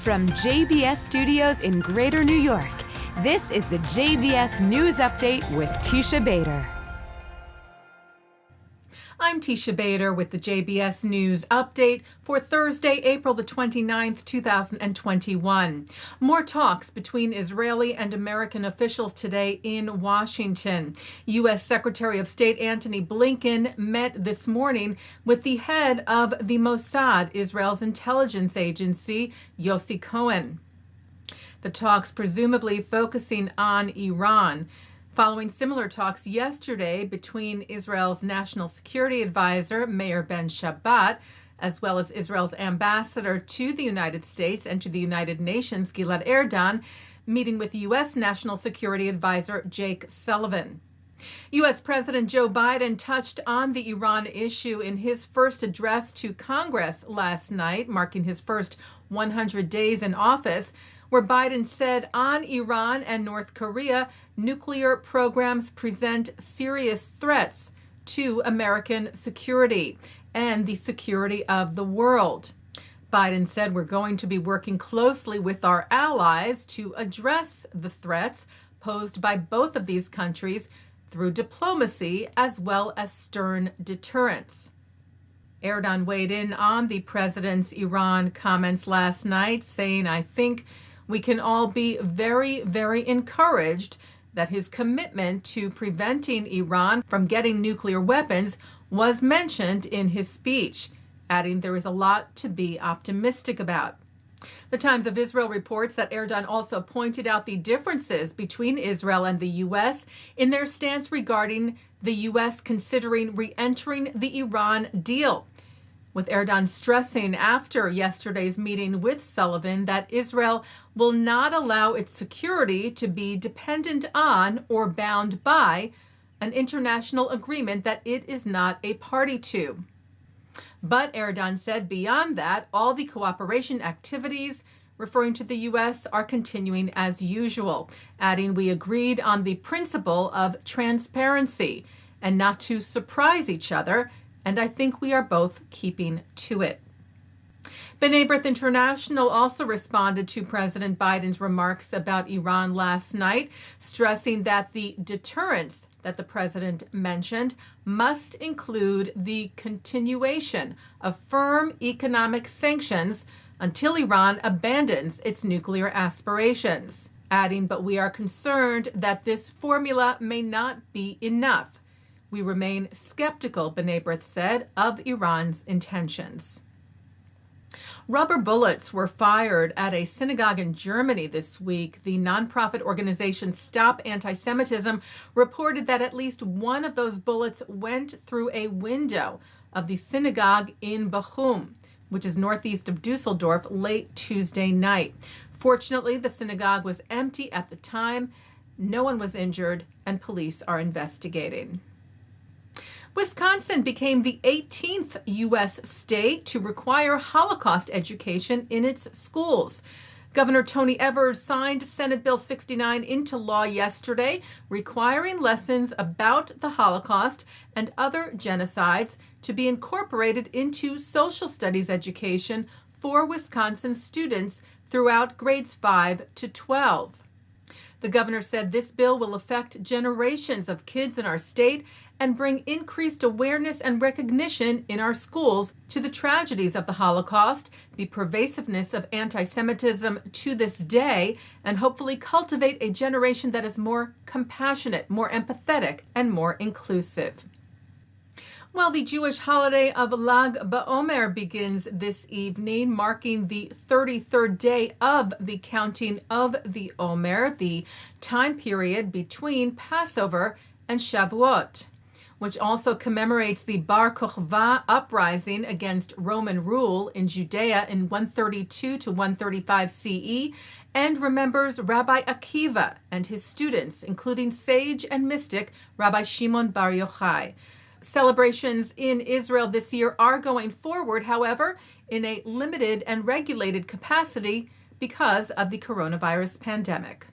From JBS Studios in Greater New York, this is the JBS News Update with Teisha Bader. I'm Teisha Bader with the JBS News Update for Thursday, April the 29th, 2021. More talks between Israeli and American officials today in Washington. U.S. Secretary of State Antony Blinken met this morning with the head of the Mossad, Israel's intelligence agency, Yossi Cohen. The talks presumably focusing on Iran, following similar talks yesterday between Israel's National Security Advisor, Meir Ben-Shabbat, as well as Israel's ambassador to the United States and to the United Nations, Gilad Erdan, meeting with U.S. National Security Advisor Jake Sullivan. U.S. President Joe Biden touched on the Iran issue in his first address to Congress last night, marking his first 100 days in office, where Biden said on Iran and North Korea, nuclear programs present serious threats to American security and the security of the world. Biden said we're going to be working closely with our allies to address the threats posed by both of these countries through diplomacy as well as stern deterrence. Erdogan weighed in on the president's Iran comments last night, saying, "I think we can all be very, very encouraged that his commitment to preventing Iran from getting nuclear weapons was mentioned in his speech," adding there is a lot to be optimistic about. The Times of Israel reports that Erdogan also pointed out the differences between Israel and the U.S. in their stance regarding the U.S. considering re-entering the Iran deal, with Erdogan stressing after yesterday's meeting with Sullivan that Israel will not allow its security to be dependent on or bound by an international agreement that it is not a party to. But Erdogan said beyond that, all the cooperation activities, referring to the U.S., are continuing as usual, adding we agreed on the principle of transparency and not to surprise each other, and I think we are both keeping to it. B'nai B'rith International also responded to President Biden's remarks about Iran last night, stressing that the deterrence that the president mentioned must include the continuation of firm economic sanctions until Iran abandons its nuclear aspirations, adding, "But we are concerned that this formula may not be enough. We remain skeptical," B'nai B'rith said, "of Iran's intentions." Rubber bullets were fired at a synagogue in Germany this week. The nonprofit organization Stop Anti-Semitism reported that at least one of those bullets went through a window of the synagogue in Bochum, which is northeast of Dusseldorf, late Tuesday night. Fortunately, the synagogue was empty at the time. No one was injured, and police are investigating. Wisconsin became the 18th U.S. state to require Holocaust education in its schools. Governor Tony Evers signed Senate Bill 69 into law yesterday, requiring lessons about the Holocaust and other genocides to be incorporated into social studies education for Wisconsin students throughout grades 5 to 12. The governor said this bill will affect generations of kids in our state and bring increased awareness and recognition in our schools to the tragedies of the Holocaust, the pervasiveness of anti-Semitism to this day, and hopefully cultivate a generation that is more compassionate, more empathetic, and more inclusive. Well, the Jewish holiday of Lag Bomer begins this evening, marking the 33rd day of the counting of the Omer, the time period between Passover and Shavuot, which also commemorates the Bar Kokhba uprising against Roman rule in Judea in 132 to 135 CE, and remembers Rabbi Akiva and his students, including sage and mystic Rabbi Shimon Bar Yochai. Celebrations in Israel this year are going forward, however, in a limited and regulated capacity because of the coronavirus pandemic.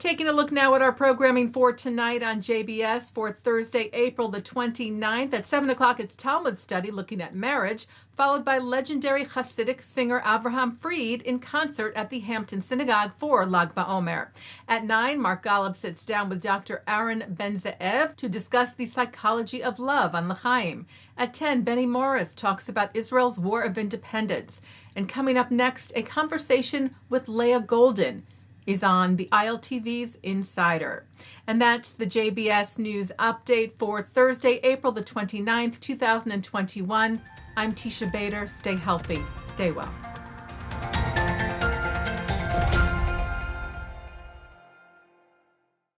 Taking a look now at our programming for tonight on JBS for Thursday, April the 29th. At 7 o'clock, it's Talmud study looking at marriage, followed by legendary Hasidic singer Avraham Fried in concert at the Hampton Synagogue for Lag BaOmer. At 9, Mark Golub sits down with Dr. Aaron Ben-Zeev to discuss the psychology of love on L'chaim. At 10, Benny Morris talks about Israel's War of Independence. And coming up next, a conversation with Leah Golden is on the ILTV's Insider. And that's the JBS News Update for Thursday, April the 29th, 2021. I'm Teisha Bader. Stay healthy. Stay well.